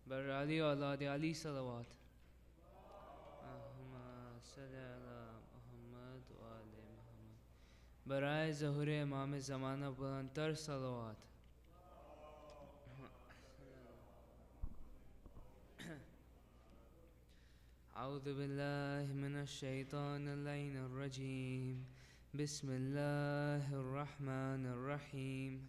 بر علي وأولاد علي صلوات. اللهم صل على محمد وآل محمد. برای ظهور امام زمان بلندتر صلوات. أعوذ بالله من الشيطان اللعين الرجيم. بسم الله الرحمن الرحيم.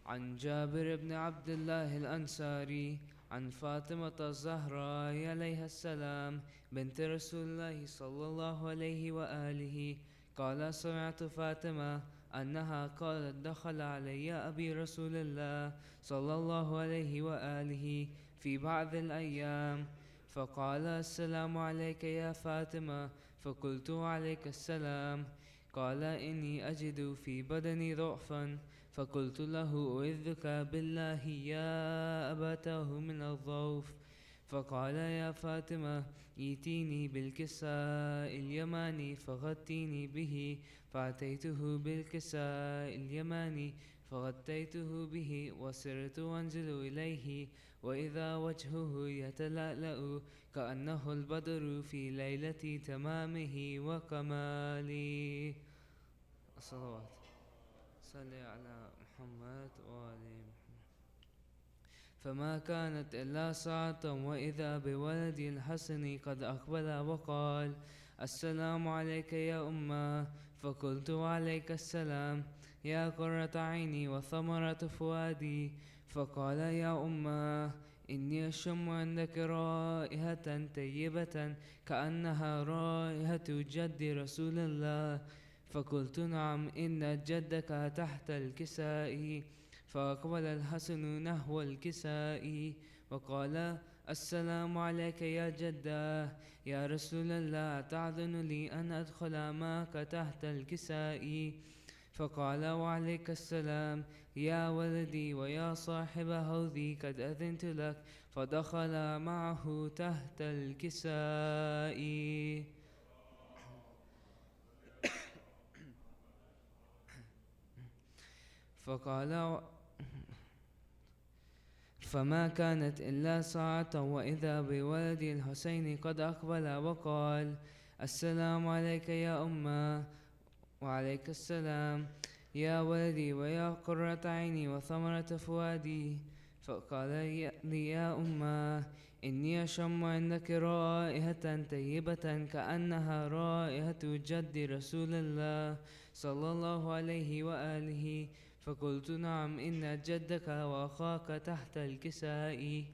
عن جابر بن عبد الله الأنصاري عن فاطمة الزهراء عليها السلام بنت رسول الله صلى الله عليه وآله قال: سمعت فاطمة أنها قالت: دخل علي أبي رسول الله صلى الله عليه وآله في بعض الأيام فقال: السلام عليك يا فاطمة. فقلت: عليك السلام. قال: إني أجد في بدني ضعفا. فقلت له: أعوذك بالله يا أبتاه من الضعف. فقال: يا فاطمة، ائتيني بالكساء اليماني فغطيني به. فأتيته بالكساء اليماني فغطيته به وسرت أنزل إليه وإذا وجهه يتلألأ كأنه البدر في ليلة تمامه وكماله. الصلوات. صل على محمد وآل محمد. فما كانت إلا ساعة وإذا بولد الحسن قد أقبل وقال: السلام عليك يا أمه. فقلت: عليك السلام يا قرة عيني وثمرة فؤادي. فقال: يا أمه، إني أشم عندك رائحة طيبة كأنها رائحة جد رسول الله. فقلت: نعم، إن جدك تحت الكساء. فأقبل الحسن نحو الكساء وقال: السلام عليك يا جدة. يا رسول الله، تعذن لي أن أدخل معك تحت الكساء؟ فقال: وعليك السلام يا ولدي ويا صاحب حوضي، قد أذنت لك. فدخل معه تحت الكساء. فقال: فما كانت إلا ساعة وإذا بولد الحسين قد أقبل وقال: السلام عليك يا أمه. وعليك السلام يا ولدي ويا قرة عيني وثمرة فؤادي. فقال لي: يا أمه، إني أشم عندك رائحة طيبة كأنها رائحة جد رسول الله صلى الله عليه وآله. فقلت: نعم، إن جدك وأخاك تحت الكساء.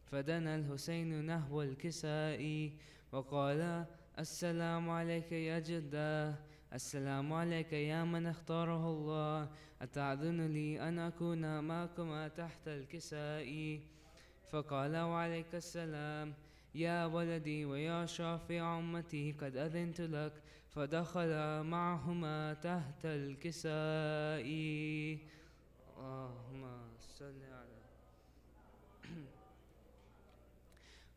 فدنا الحسين نحو الكساء وقال: السلام عليك يا جدة. السلام عليك يا من اختاره الله. أتعذن لي أن أكون معكما تحت الكساء؟ فقال: وعليك السلام يا ولدي ويا شافع أمتي، قد أذنت لك. فدخل معهما تحت الكساء. اللهم صل على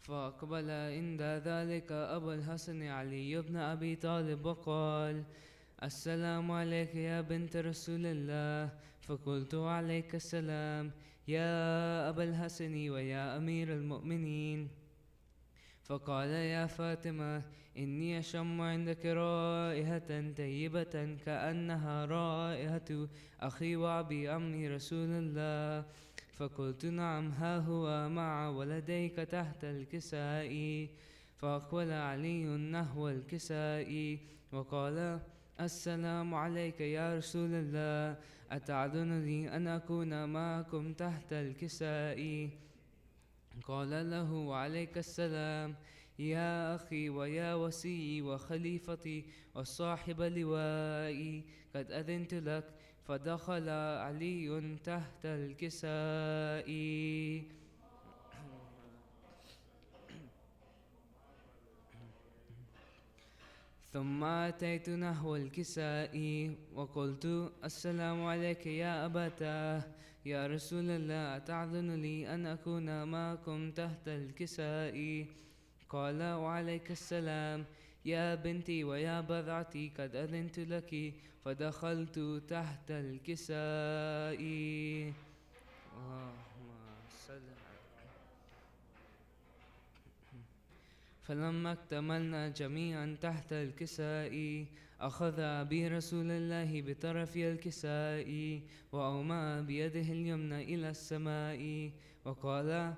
فأقبل عند ذلك أبو الحسن علي بن أبي طالب وقال: السلام عليك يا بنت رسول الله. فقلت: عليك السلام يا أبا الحسن ويا أمير المؤمنين. فقال: يا فاطمة، إني أشم عندك رائحة طيبة كأنها رائحة أخي وأبي عمي رسول الله. فقلت: نعم، ها هو مع ولديك تحت الكساء. فأقبل علي نحو الكساء وقال: السلام عليك يا رسول الله. أتعذن لي أن أكون معكم تحت الكساء؟ قال له: وعليك السلام يا أخي ويا وصي وخليفتي وصاحب لوائي، قد أذنت لك. فدخل علي تحت الكساء. ثم أتيت نحو الكساء وقلت: السلام عليك يا أبتاه. يا رسول الله، أتعذن لي أن أكون معكم تحت الكساء؟ قال: وعليك السلام يا بنتي ويا بضعتي، قد أذنت لك. فدخلت تحت الكساء. اللهم صل على فلما اكتملنا جميعا تحت الكساء أخذ أبي رسول الله بطرف الكساء وأومأ بيده اليمنى إلى السماء وقال: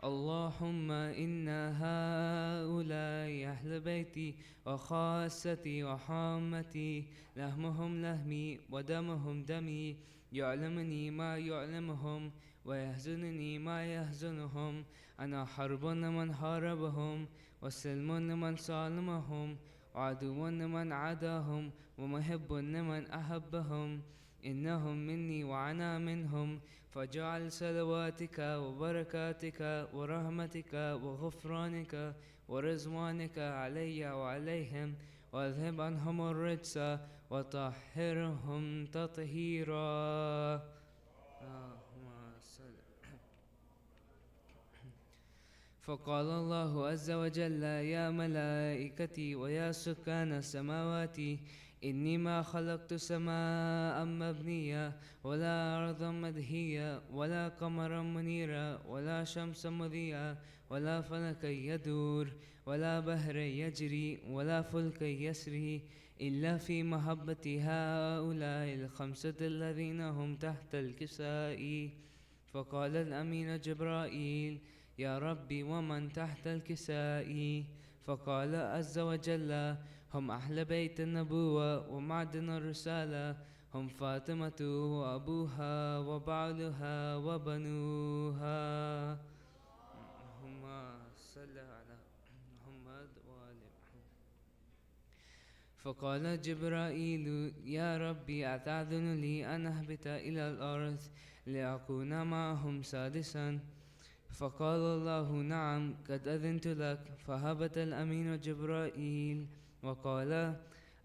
اللهم إن هؤلاء أهل بيتي وخاصتي وحامتي، لحمهم لحمي ودمهم دمي، يعلمني ما يعلمهم ويحزنني ما يحزنهم. أنا حرب لمن حاربهم، وسلم لمن سالمهم، وعدو لمن عاداهم، ومحب لمن أحبهم. إنهم مني وأنا منهم، فاجعل صلواتك وبركاتك ورحمتك وغفرانك ورضوانك علي وعليهم، واذهب عنهم الرجس وطهرهم تطهيرا. فقال الله عز وجل: يا ملائكتي ويا سكان السماوات، إني ما خلقت سماء مبنية ولا أرضا مدهية ولا قمرا منيرا ولا شمسا مضيئة ولا فلكا يدور ولا بحرا يجري ولا فلكا يسري إلا في محبة هؤلاء الخمسة الذين هم تحت الكساء. فقال الأمين جبرائيل: يا ربي، ومن تحت الكساء؟ فقال عز وجل: هم أهل بيت النبوة ومعدن الرسالة، هم فاطمة وأبوها وبعلها وبنوها. اللهم صل على محمد وآل محمد. فقال جبرائيل: يا ربي، أتأذن لي أن أهبط إلى الأرض لأكون معهم سادسا؟ فقال الله: نعم، قد أذنت لك. فهبط الأمين جبرائيل وقال: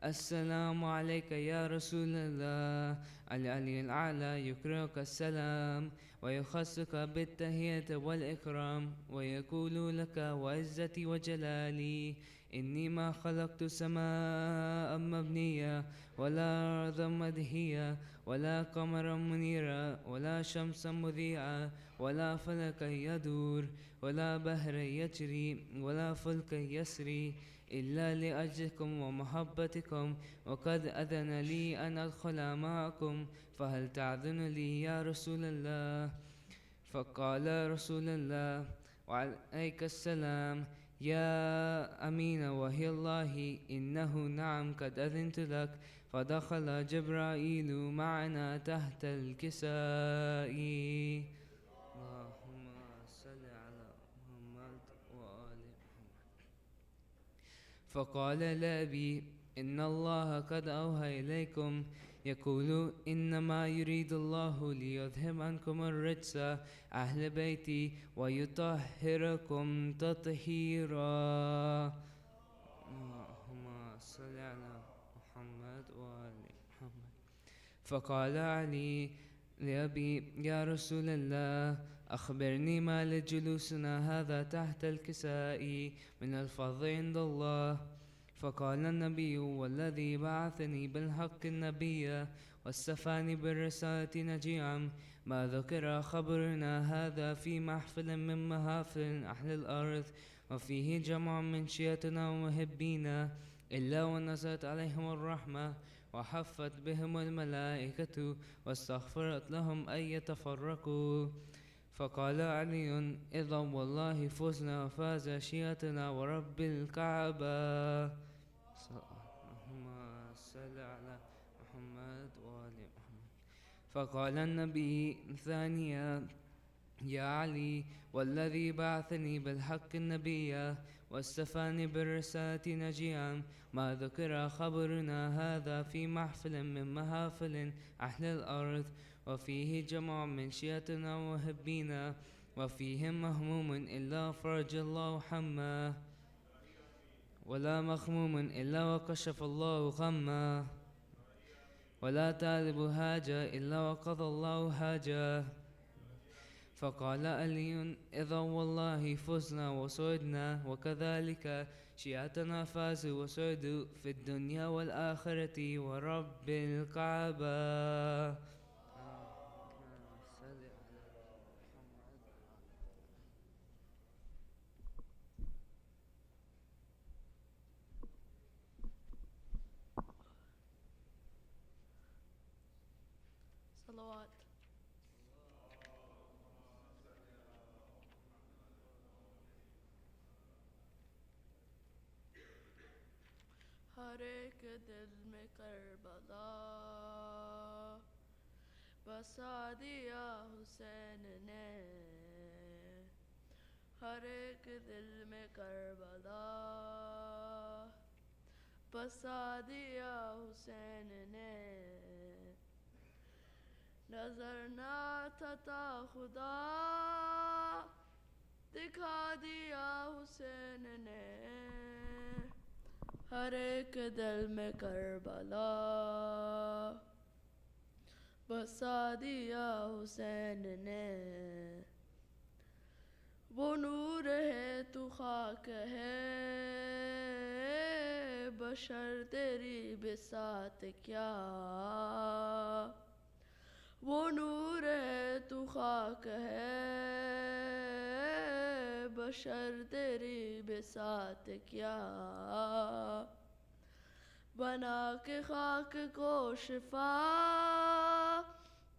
السلام عليك يا رسول الله. العلي الأعلى يقرئك السلام ويخصك بالتحية والإكرام ويقول لك: وعزتي وجلالي، إني ما خلقت سماء مبنية ولا أرضا مدهية ولا قمرا منيرا ولا شمسا مضيئة ولا فلكا يدور ولا بحرا يجري ولا فلكا يسري إلا لأجلكم ومحبتكم، وقد أذن لي أن أدخل معكم، فهل تأذن لي يا رسول الله؟ فقال رسول الله: وعليك السلام يا أمين وهي الله، إنه نعم قد أذنت لك. فدخل جبرائيل معنا تحت الكساء. اللهم صل على محمد وآل محمد. فقال لأبي: إن الله قد أوحى إليكم يقول: إنما يريد الله ليذهب عنكم الرجس أهل بيتي ويطهركم تطهيرا. اللهم صل على محمد وآل محمد. فقال علي لأبي: يا رسول الله، أخبرني ما لجلوسنا هذا تحت الكساء من الفضل عند الله. فقال النبي: والذي بعثني بالحق النبي واستفاني بالرسالة نجيعا، ما ذكر خبرنا هذا في محفل من محافل أهل الأرض، وفيه جمع من شيعتنا ومحبينا، إلا ونزلت عليهم الرحمة وحفت بهم الملائكة واستغفرت لهم أن يتفرقوا. فقال علي: إذا والله فزنا وفاز شيعتنا ورب الكعبة. اللهم صل على محمد وآل محمد. فقال النبي ثانيا: يا علي، والذي بعثني بالحق النبي واستفاني بالرسالة نجيعا، ما ذكر خبرنا هذا في محفل من محافل أهل الأرض، وفيه جمع من شيعتنا ومحبينا، وفيهم مهموم إلا فرج الله حماه، ولا مخموم إلا وكشف الله غمه، ولا طالب حاجة إلا وقضى الله حاجة. فقال علي: إذا والله فزنا وسعدنا، وكذلك شيعتنا فازوا وسعدوا في الدنيا والآخرة ورب الكعبة. ہر ایک دل میں کربلا بسا دیا حسین نے ہر ایک دل میں کربلا بسا دیا حسین نے نظر نہ تھا خدا دکھا دیا حسین نے ہر ایک دل میں کربلا بسا دیا حسین نے وہ نور ہے تو خاک ہے بشر تیری بساط کیا وہ نور ہے تو خاک ہے بشر تیری بساط کیا بنا کے خاک کو شفا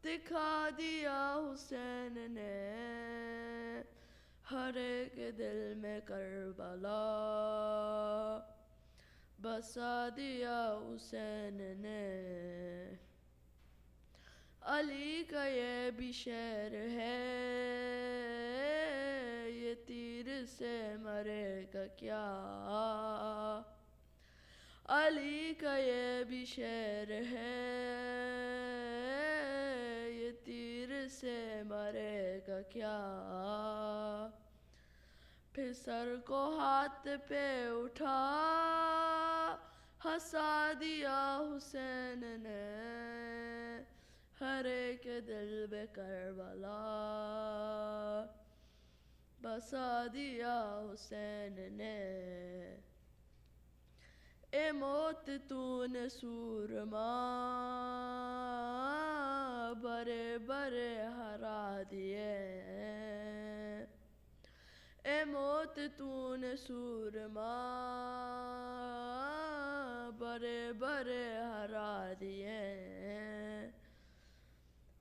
دکھا دیا حسین نے ہر ایک دل میں کربلا بسا دیا حسین نے علی کا یہ بھی شعر ہے یہ تیر سے مرے گا کیا علی کا یہ بھی شعر ہے یہ تیر سے مرے گا کیا پھر سر کو ہاتھ پہ اٹھا ہنسا دیا حسین نے ہر ایک دل میں کربلا بسا دیا حسین نے اے موت تو نے سورما برے برے ہرا دیے اے موت تو نے سورما برے برے ہرا دیے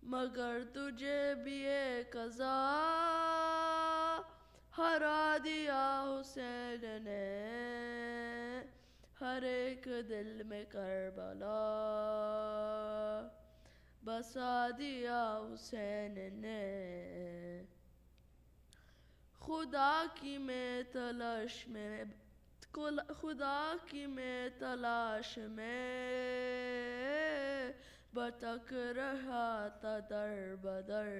مگر تجھے بھی ایک قضا ہرا دیا حسین نے ہر ایک دل میں کربلا بسا دیا حسین نے خدا کی میں تلاش میں بھٹک رہا تھا در بدر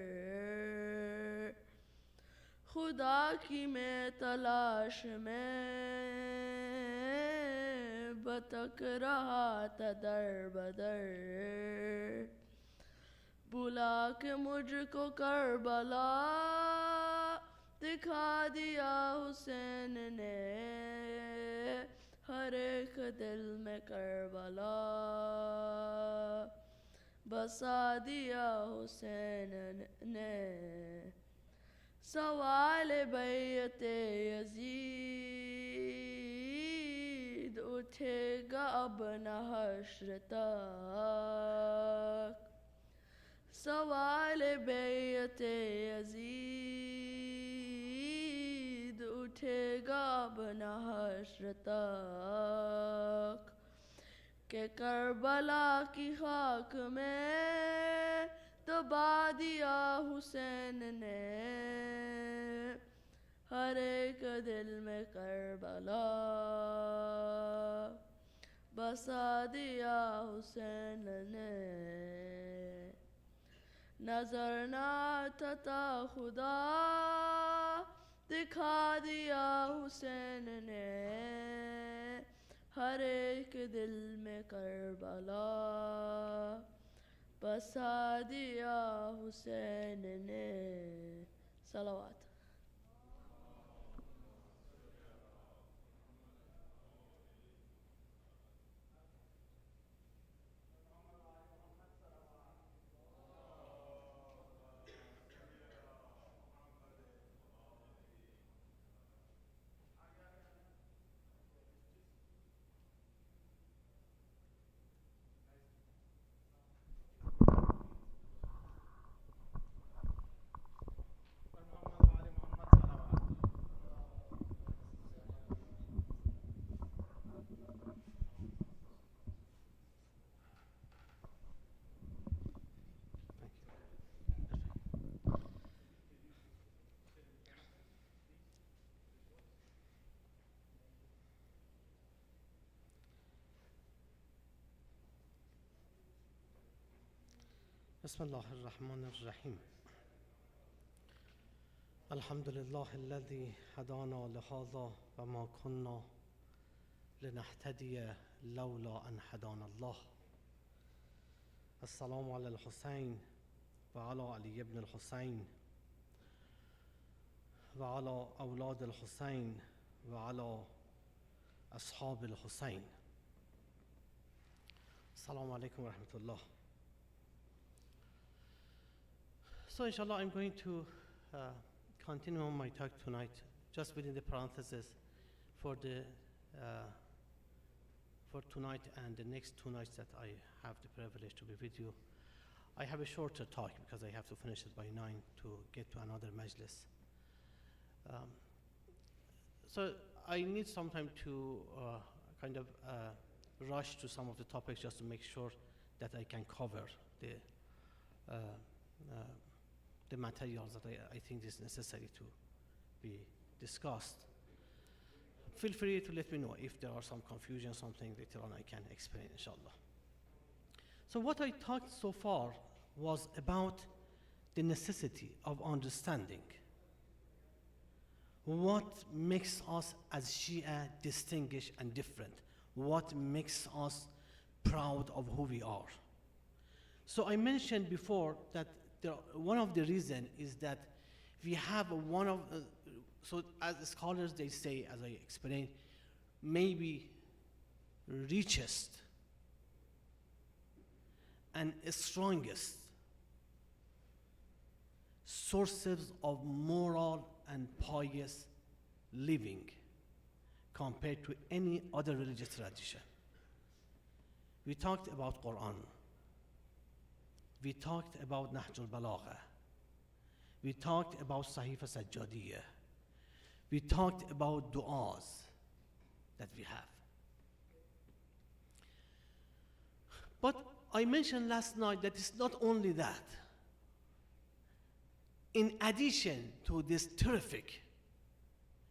خدا کی میں تلاش میں بھٹک رہا تھا در بدر بلا کے مجھ کو کربلا دکھا دیا حسین نے ہر ایک دل میں کربلا بسا دیا حسین نے سوال بیعت یزید اٹھے گا اب نہ حشر تک سوال بیعت یزید اٹھے گا اب نہ حشر تک کہ کربلا کی خاک میں دبا دیا حسین نے ہر ایک دل میں کربلا بسا دیا حسین نے نظر نہ تھا خدا دکھا دیا حسین نے ہر ایک دل میں کربلا بسا دیا حسین نے صلوات بسم الله الرحمن الرحيم الحمد لله الذي هدانا لهذا وما كنا لنهتدي لولا أن هدانا الله. السلام على الحسين وعلى علي بن الحسين وعلى أولاد الحسين وعلى أصحاب الحسين. السلام عليكم ورحمة الله. So inshallah I'm going to continue on my talk tonight, just within the parentheses for tonight and the next 2 nights that I have the privilege to be with you. I have a shorter talk because I have to finish it by 9 to get to another majlis. So I need some time to kind of rush to some of the topics just to make sure that I can cover the materials that I think is necessary to be discussed. Feel free to let me know if there are some confusion, something later on I can explain, inshallah. So what I talked so far was about the necessity of understanding what makes us as Shia distinguished and different, what makes us proud of who we are. So I mentioned before that one of the reasons is that we have so as the scholars they say, as I explained, maybe richest and strongest sources of moral and pious living compared to any other religious tradition. We talked about Quran. We talked about Nahj al-Balagha. We talked about Sahifa Sajjadiyya. We talked about du'as that we have. But I mentioned last night that it's not only that. In addition to this terrific,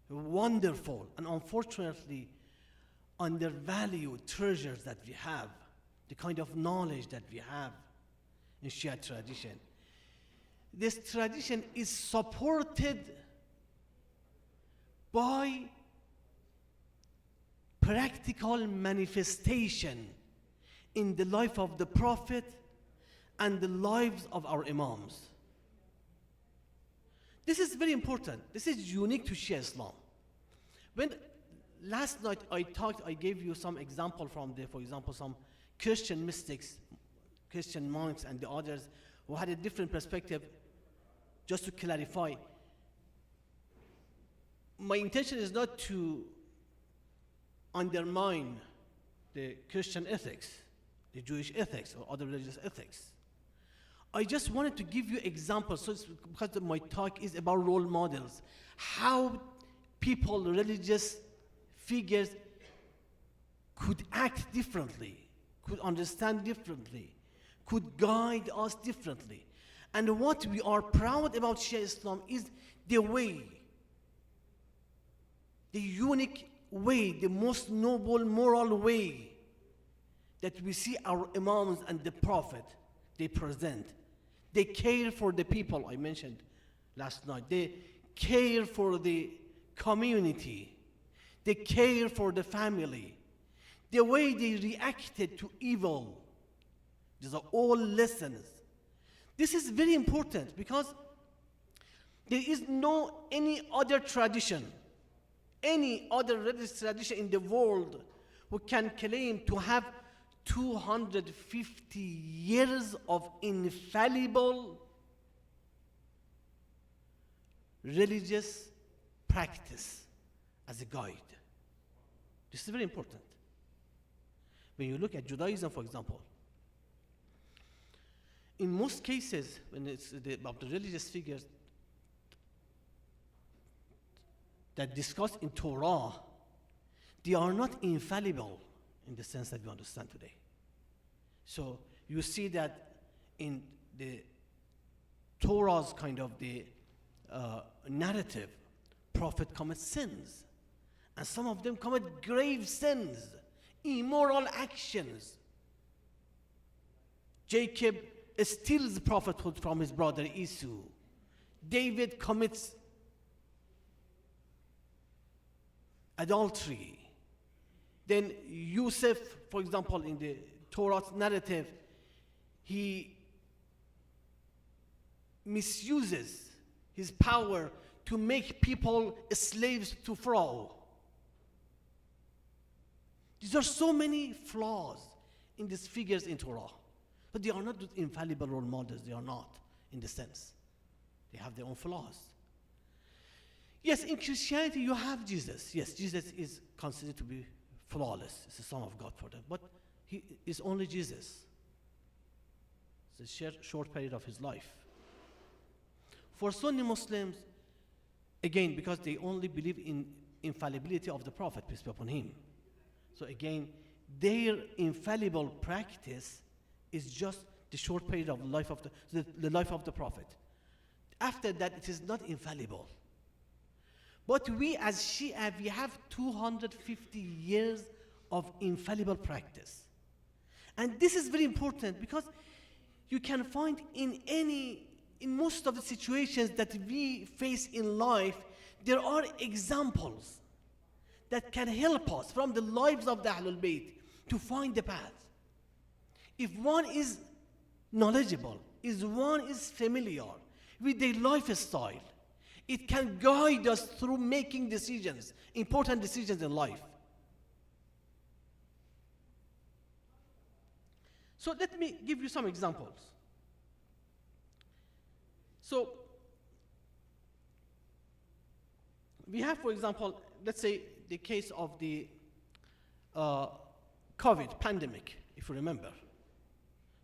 wonderful, and unfortunately undervalued treasures that we have, the kind of knowledge that we have in Shia tradition, this tradition is supported by practical manifestation in the life of the Prophet and the lives of our Imams. This is very important. This is unique to Shia Islam. When last night I gave you some example from for example, some Christian mystics, Christian monks and the others who had a different perspective. Just to clarify, my intention is not to undermine the Christian ethics, the Jewish ethics, or other religious ethics. I just wanted to give you examples, because my talk is about role models, how people, religious figures could act differently, could understand differently, could guide us differently. And what we are proud about Shia Islam is the way, the unique way, the most noble moral way that we see our Imams and the Prophet, they present. They care for the people, I mentioned last night. They care for the community. They care for the family. The way they reacted to evil. These are all lessons. This is very important because there is no any other tradition, any other religious tradition in the world who can claim to have 250 years of infallible religious practice as a guide. This is very important. When you look at Judaism, for example, in most cases, when it's about the religious figures that discussed in Torah, they are not infallible in the sense that we understand today. So you see that in the Torah's kind of the narrative, Prophet commits sins, and some of them commit grave sins, immoral actions. Jacob steals prophethood from his brother Esau. David commits adultery. Then Yusuf, for example, in the Torah narrative, he misuses his power to make people slaves to Pharaoh. These are so many flaws in these figures in Torah. But they are not infallible role models. They are not, in the sense. They have their own flaws. Yes, in Christianity you have Jesus. Yes, Jesus is considered to be flawless. It's the Son of God for them. But he is only Jesus. It's a short period of his life. For Sunni Muslims, again, because they only believe in infallibility of the Prophet, peace be upon him. So again, their infallible practice is just the short period of life of the life of the Prophet. After that, it is not infallible. But we as Shia, we have 250 years of infallible practice. And this is very important because you can find in most of the situations that we face in life, there are examples that can help us from the lives of the Ahlul Bayt to find the path. If one is knowledgeable, if one is familiar with their lifestyle, it can guide us through making decisions, important decisions in life. So let me give you some examples. So we have, for example, let's say the case of the COVID pandemic, if you remember.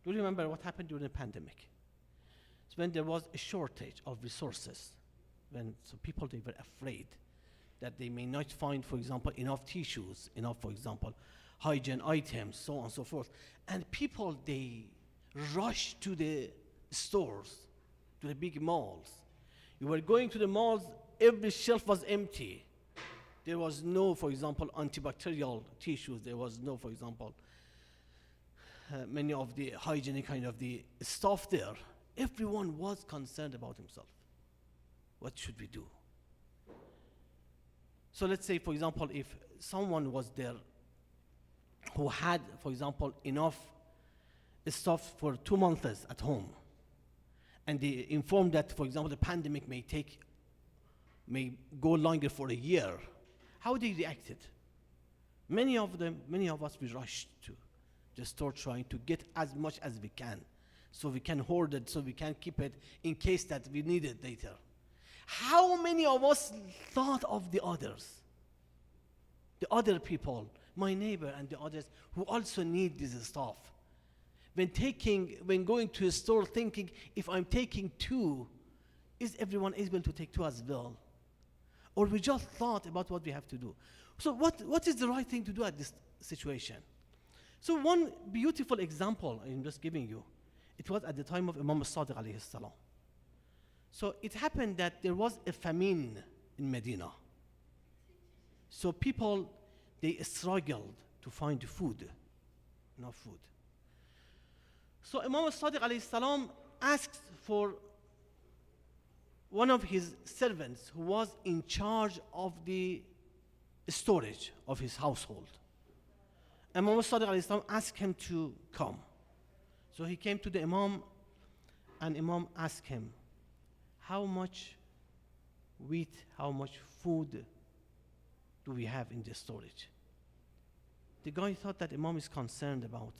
Do you remember what happened during the pandemic? It's when there was a shortage of resources, so people, they were afraid that they may not find, for example, enough tissues, enough, for example, hygiene items, so on and so forth. And people, they rushed to the stores, to the big malls. You were going to the malls, every shelf was empty. There was no, for example, antibacterial tissues. There was no, for example, many of the hygienic kind of the stuff there. Everyone was concerned about himself. What should we do? So let's say, for example, if someone was there who had, for example, enough stuff for 2 months at home, and they informed that, for example, the pandemic may go longer for a year, how they reacted? Many of us, we rushed to the store trying to get as much as we can, so we can hoard it, so we can keep it in case that we need it later. How many of us thought of the others? The other people, my neighbor and the others who also need this stuff. When going to a store thinking, if I'm taking 2, is everyone able to take 2 as well? Or we just thought about what we have to do. So what is the right thing to do at this situation? So one beautiful example I'm just giving you, it was at the time of Imam al-Sadiq alayhi salam. So it happened that there was a famine in Medina. So people, they struggled to find food, enough food. So Imam al-Sadiq alayhi salam asked for one of his servants who was in charge of the storage of his household. Imam al-Sadiq alayhi salam asked him to come. So he came to the Imam, and Imam asked him, how much wheat, how much food do we have in the storage? The guy thought that Imam is concerned about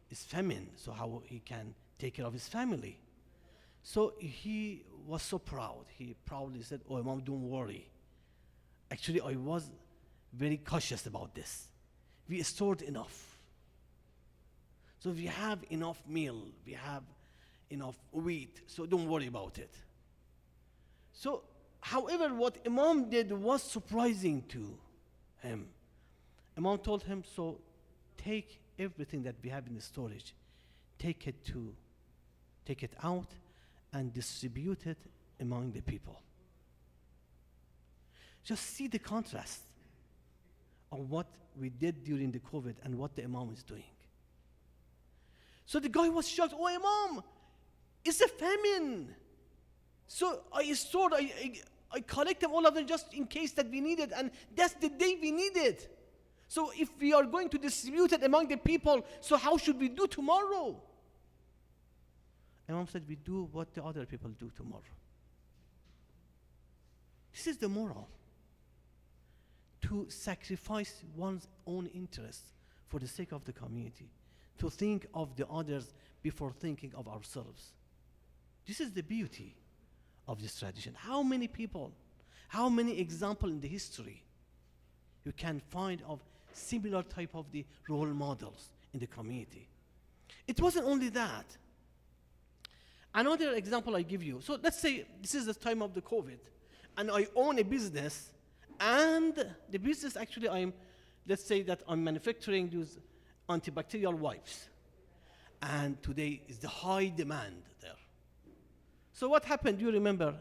his famine, so how he can take care of his family. So he was so proud. He proudly said, oh, Imam, don't worry. Actually, I was very cautious about this. We stored enough. So we have enough meal, we have enough wheat, so don't worry about it. So, however, what Imam did was surprising to him. Imam told him, so take everything that we have in the storage, take it out and distribute it among the people. Just see the contrast of what we did during the COVID and what the Imam is doing. So the guy was shocked. Oh, Imam, it's a famine. So I collected all of them just in case that we need it, and that's the day we need it. So if we are going to distribute it among the people, so how should we do tomorrow? Imam said, we do what the other people do tomorrow. This is the moral. To sacrifice one's own interests for the sake of the community. To think of the others before thinking of ourselves. This is the beauty of this tradition. How many people, how many examples in the history you can find of similar type of the role models in the community? It wasn't only that. Another example I give you. So let's say this is the time of the COVID, and I own a business, and the business actually let's say that I'm manufacturing those antibacterial wipes. And today is the high demand there. So what happened, do you remember?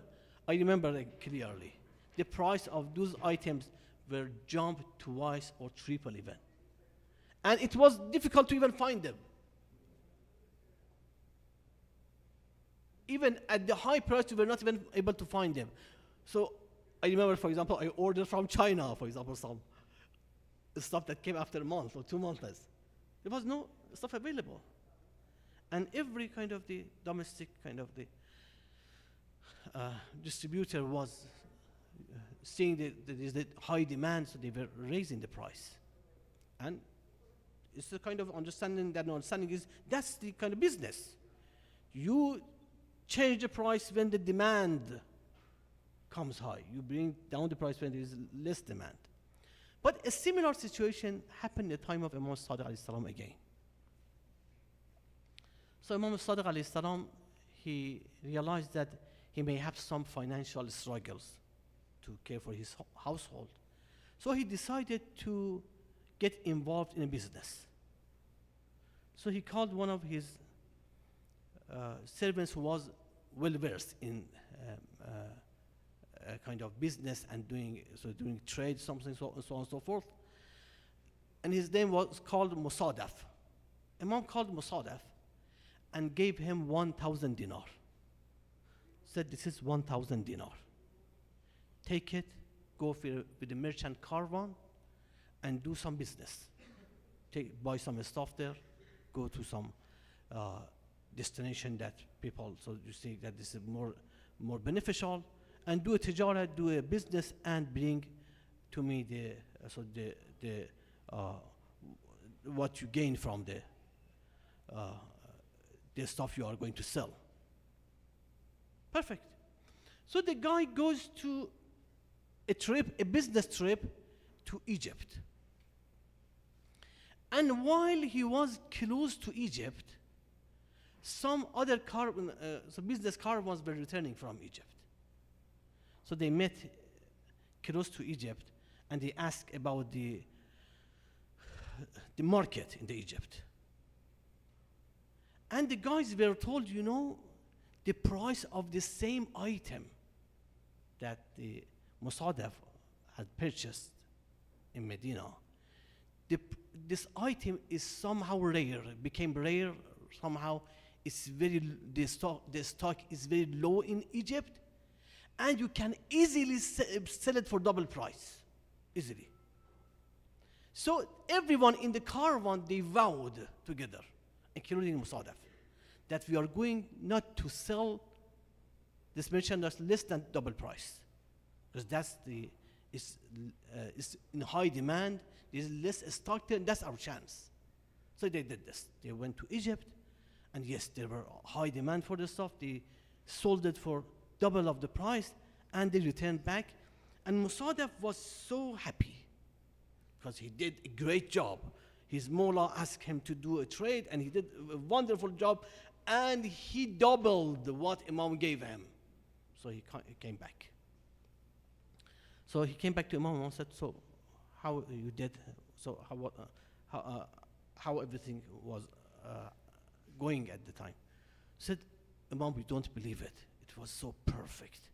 I remember clearly. The price of those items were jumped twice or triple even. And it was difficult to even find them. Even at the high price, we were not even able to find them. So I remember, for example, I ordered from China, for example, some stuff that came after a month or 2 months. There was no stuff available. And every kind of the domestic kind of the distributor was seeing that there is the high demand, so they were raising the price. And it's the kind of understanding that understanding is that's the kind of business. You change the price when the demand comes high. You bring down the price when there is less demand. But a similar situation happened at the time of Imam Sadiq alayhi salam again. So Imam Sadiq alayhi salam, he realized that he may have some financial struggles to care for his household. So he decided to get involved in a business. So he called one of his servants who was well versed in kind of business and doing trade, something so on and so forth. And his name was called Musadaf. Imam called Musadaf and gave him 1,000 dinar. Said, this is 1,000 dinar. Take it, go with the merchant caravan and do some business. Buy some stuff there, go to some destination that people, so you see that this is more beneficial, and do a tijara, do a business, and bring to me what you gain from the stuff you are going to sell. Perfect. So the guy goes to a business trip to Egypt. And while he was close to Egypt, some other business caravans were returning from Egypt. So they met close to Egypt, and they asked about the market in Egypt. And the guys were told, the price of the same item that the Musadaf had purchased in Medina, this item is somehow rare, became rare somehow. The stock is very low in Egypt, and you can easily sell it for double price, easily. So everyone in the caravan, they vowed together, including Musadaf, that we are going not to sell this merchandise less than double price, because it's in high demand. There's less stock there, and that's our chance. So they did this. They went to Egypt, and yes, there were high demand for the stuff. They sold it for double of the price, and they returned back. And Musadaf was so happy because he did a great job. His Mullah asked him to do a trade, and he did a wonderful job, and he doubled what Imam gave him. So he came back. So he came back to Imam and said, so how you did? So how everything was going at the time? He said, Imam, we don't believe it. It was so perfect.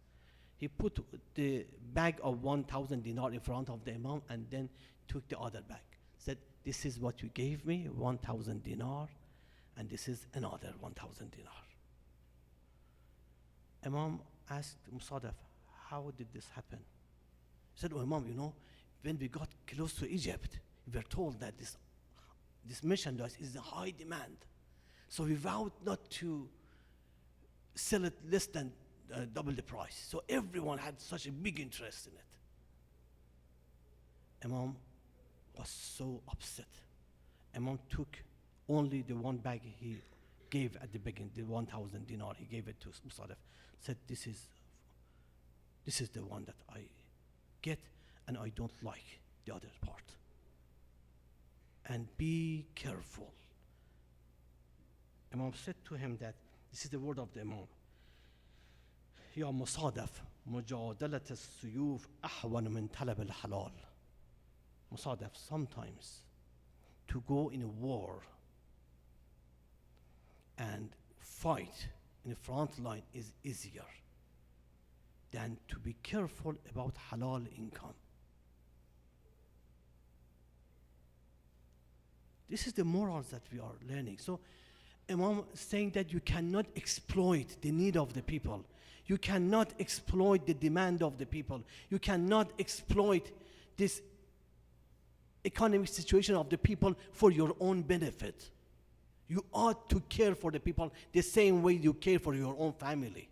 He put the bag of 1,000 dinar in front of the Imam and then took the other bag. Said, this is what you gave me, 1,000 dinar. and this is another 1,000 dinar. Imam asked Musadaf, how did this happen? He said, oh Imam, you know, when we got close to Egypt, we were told that this merchandise is in high demand. So we vowed not to sell it less than double the price. So everyone had such a big interest in it. Imam was so upset. Imam took only the one bag he gave at the beginning, the 1,000 dinar. He gave it to Musadaf. Said, this is the one that I get, and I don't like the other part. And be careful. Imam said to him that, this is the word of the Imam. يا مصادف مجادلة السيوف أحوان من طلب الحلال. Musadaf, sometimes to go in a war and fight in the front line is easier than to be careful about halal income. This is the morals that we are learning. So Imam is saying that you cannot exploit the need of the people. You cannot exploit the demand of the people. You cannot exploit this economic situation of the people for your own benefit. You ought to care for the people the same way you care for your own family.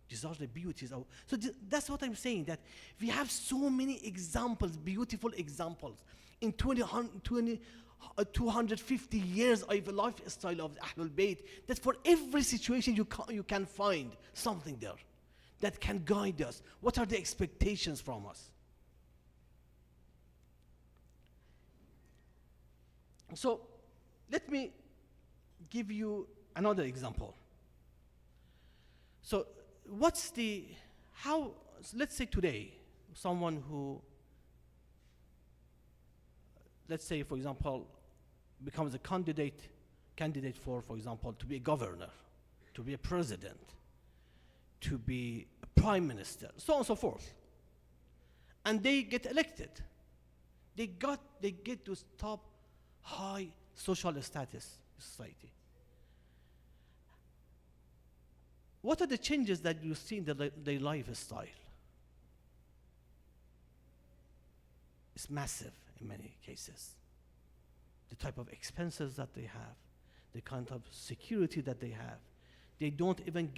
These are the beauties of. So that's what I'm saying, that we have so many examples, beautiful examples. In 250 years of a lifestyle of Ahlul Bayt, that for every situation you can find something there that can guide us. What are the expectations from us? So let me give you another example. So let's say today, someone who, let's say for example, becomes a candidate for example, to be a governor, to be a president, to be a prime minister, so on and so forth. And they get elected. They get to top high social status in society. What are the changes that you see in their lifestyle? It's massive in many cases. The type of expenses that they have, the kind of security that they have. They don't even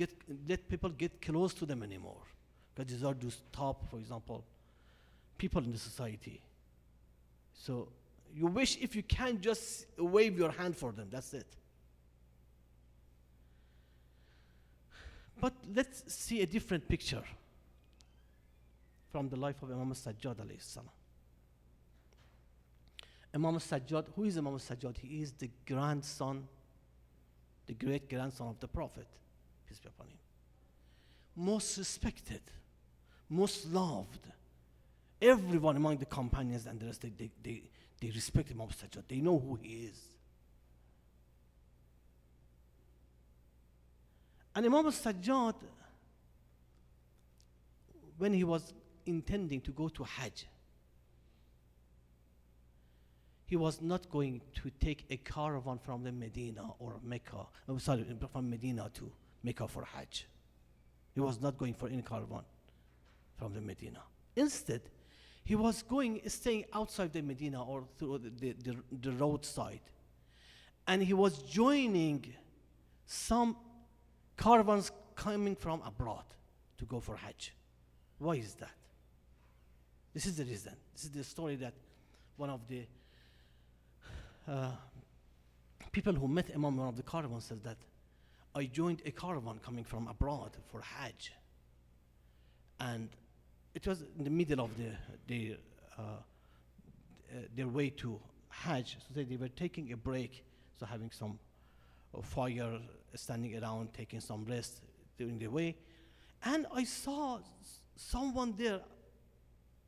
let people get close to them anymore, because these are those top, for example, people in the society. So you wish if you can just wave your hand for them, that's it. But let's see a different picture from the life of Imam al-Sajjad alayhi salam. Imam al-Sajjad, who is Imam al-Sajjad? He is the grandson, the great grandson of the Prophet, peace be upon him. Most respected, most loved. Everyone among the companions and the rest, they respect Imam al-Sajjad. They know who he is. And Imam al-Sajjad, when he was intending to go to Hajj, he was not going to take a caravan from the Medina or Mecca, from Medina to Mecca for Hajj. He was not going for any caravan from the Medina. Instead, he was staying outside the Medina or through the roadside. And he was joining some caravans coming from abroad to go for Hajj. Why is that? This is the reason. This is the story that one of the people who met Imam, one of the caravans, says that I joined a caravan coming from abroad for Hajj. And it was in the middle of their way to Hajj. So they were taking a break, so having some fire, standing around, taking some rest during the way. And I saw someone there,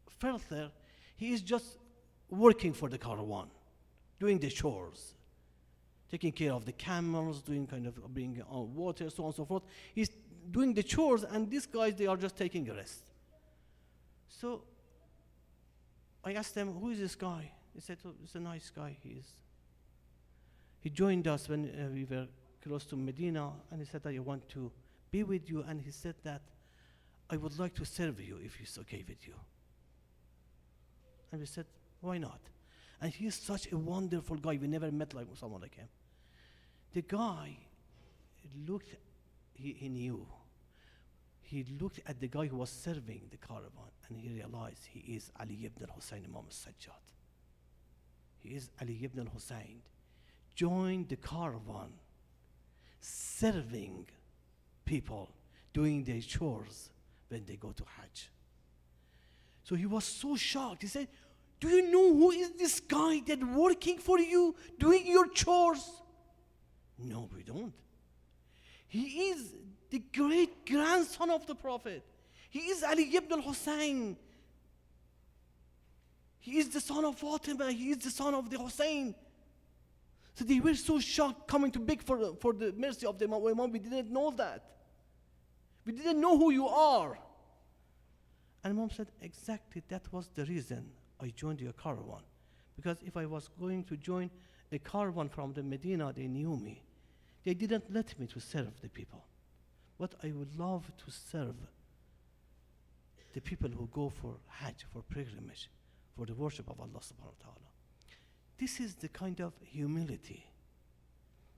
felt there, he is just working for the caravan, doing the chores, taking care of the camels, doing kind of bringing water, so on and so forth. He's doing the chores, and these guys, they are just taking a rest. So I asked them, who is this guy? They said, oh, it's a nice guy. He joined us when we were close to Medina, and he said that I want to be with you, and he said that I would like to serve you if it's okay with you. And we said, why not? And he is such a wonderful guy. We never met like someone like him. The guy looked, he knew. He looked at the guy who was serving the caravan, and he realized he is Ali ibn al-Hussein Imam al-Sajjad. He is Ali ibn al-Hussein. Joined the caravan, serving people, doing their chores when they go to Hajj. So he was so shocked. He said, do you know who is this guy that working for you, doing your chores? No, we don't. He is the great grandson of the Prophet. He is Ali ibn al-Hussein. He is the son of Fatima. He is the son of the Hussein. So they were so shocked coming to beg for the mercy of the Imam. We didn't know that. We didn't know who you are. And Mom said, exactly, that was the reason I joined your caravan. Because if I was going to join a caravan from the Medina, they knew me. They didn't let me to serve the people. But I would love to serve the people who go for Hajj, for pilgrimage, for the worship of Allah subhanahu wa ta'ala. This is the kind of humility,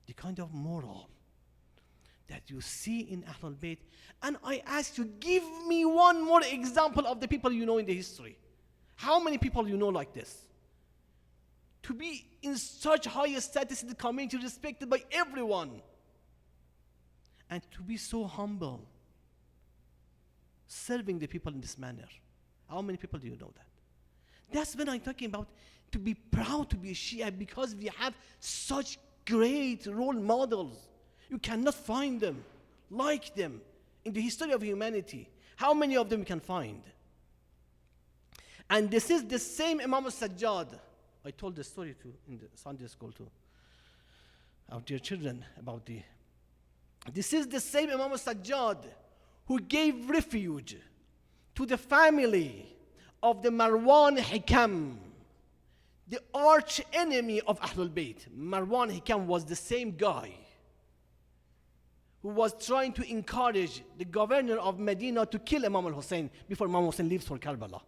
the kind of moral that you see in Ahlul Bayt. And I ask you, give me one more example of the people you know in the history. How many people you know like this? To be in such high status in the community, respected by everyone. And to be so humble, serving the people in this manner. How many people do you know that? That's when I'm talking about to be proud to be a Shia, because we have such great role models. You cannot find them like them in the history of humanity. How many of them you can find? And this is the same Imam al-Sajjad. I told the story in the Sunday school to our dear children about this is the same Imam al-Sajjad who gave refuge to the family of the Marwan Hikam, the arch enemy of Ahlul Bayt. Marwan Hikam was the same guy who was trying to encourage the governor of Medina to kill Imam al-Hussein before Imam Hussein leaves for Karbala,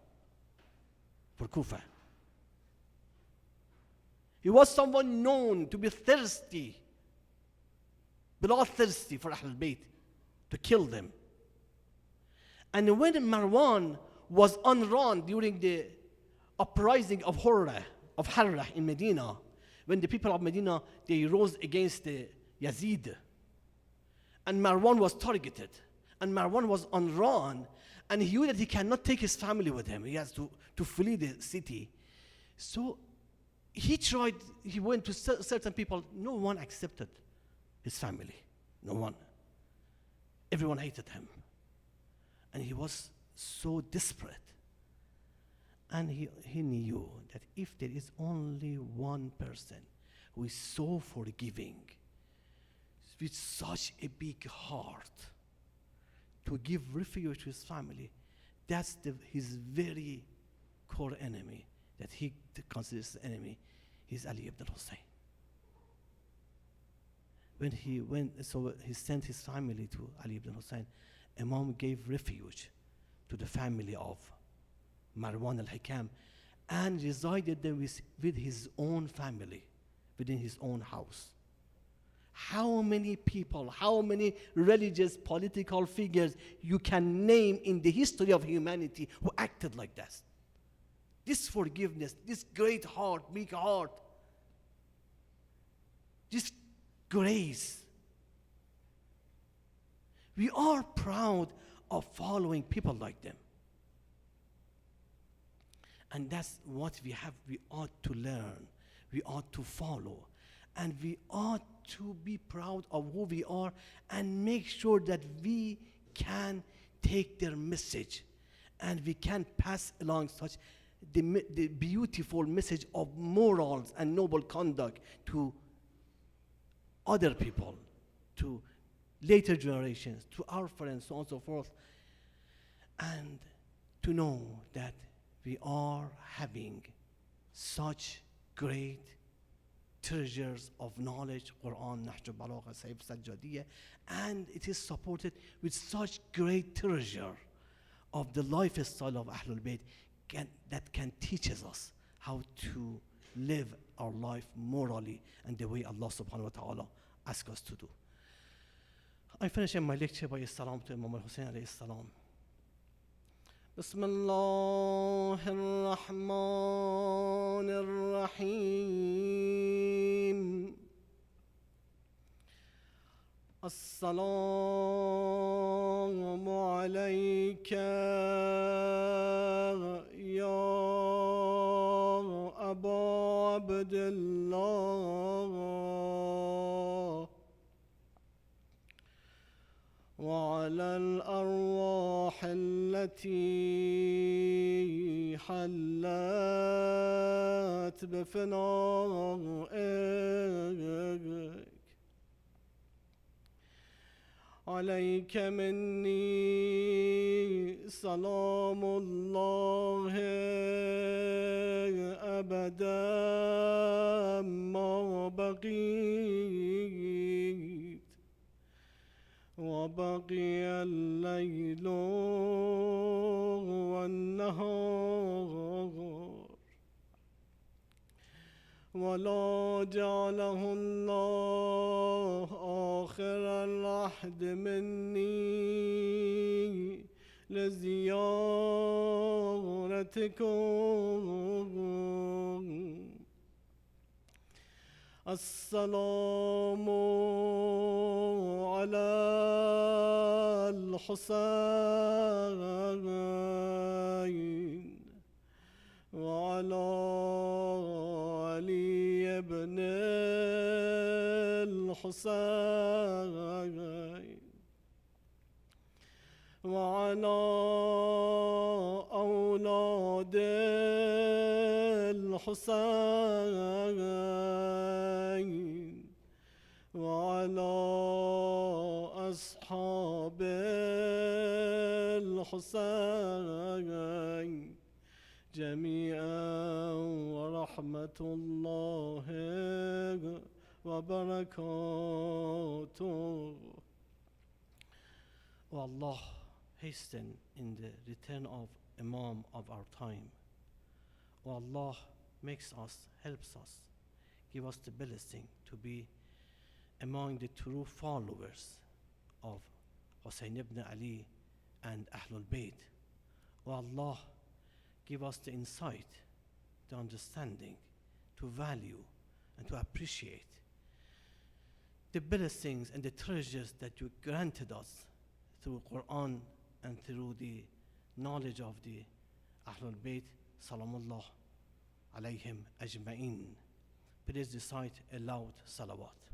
for Kufa. He was someone known to be thirsty, bloodthirsty for Ahlul Bayt, to kill them. And when Marwan was unrun during the uprising of Harra in Medina, when the people of Medina, they rose against the Yazid, and Marwan was targeted, and Marwan was unrun, and he knew that he cannot take his family with him. He has to flee the city. So he went to certain people. No one accepted his family. No one. Everyone hated him. And he was so desperate. And he knew that if there is only one person who is so forgiving, with such a big heart, to give refuge to his family, that's his very core enemy that he considers the enemy. He's Ali ibn al-Hussein. When he sent his family to Ali ibn al-Hussein, Imam gave refuge to the family of Marwan al-Hikam and resided there with his own family, within his own house. How many people, how many religious, political figures you can name in the history of humanity who acted like that? This forgiveness, this great heart, big heart, this grace. We are proud of following people like them. And that's what we ought to learn, we ought to follow, and we ought to be proud of who we are and make sure that we can take their message and we can pass along such the beautiful message of morals and noble conduct to other people, to later generations, to our friends, so on and so forth, and to know that we are having such great treasures of knowledge, Quran, Nahj al-Balagha, Sayyid Sajjadiyya, and it is supported with such great treasure of the lifestyle of Ahlul Bayt that can teach us how to live our life morally and the way Allah subhanahu wa ta'ala asks us to do. I finish my lecture by a salam to Imam al-Hussein alayhi salam. بسم الله الرحمن الرحيم السلام عليك يا أبا عبد الله وعلى الأرواح التي حلت بفنائك عليك مني سلام الله أبدا ما بقيت وبقي الليل والنهار ولا جعله الله آخر العهد مني لزيارتكم السلام على الحسين وعلى علي بن الحسين وعلى أولاد الحسين وعلى أصحاب الحسين جميعا ورحمة الله وبركاته. O Allah, hasten in the return of Imam of our time. O Allah, makes us, helps us, give us the blessing to be among the true followers of Hussein ibn Ali and Ahlul Bayt. O Allah, give us the insight, the understanding, to value and to appreciate the blessings and the treasures that you granted us through Quran and through the knowledge of the Ahlul Bayt, Salamullah alayhim ajma'in. Please recite a loud salawat.